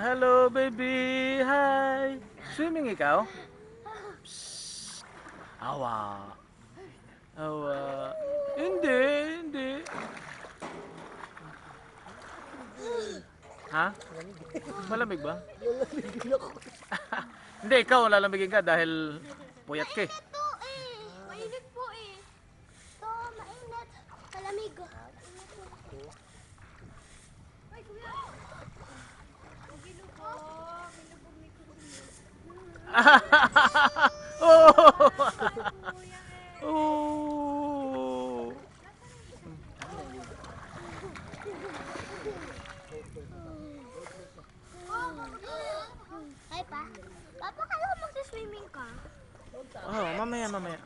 Hello, baby. Hi. Swimming ikaw? Psst. Awa. Awa. Hindi, hindi. Ha? Malamig ba? Hindi, ikaw lalamigin ka dahil puyat ka eh. Mainit to eh. Mainit po eh. To, mainit. Malamig. Ay, kuya. Bilubog. Bilubog ni kuya. Oh! Kuya eh. Oh! Ay pa. Papa, kala ko magsiswimming ka? Oh, mamaya, mamaya.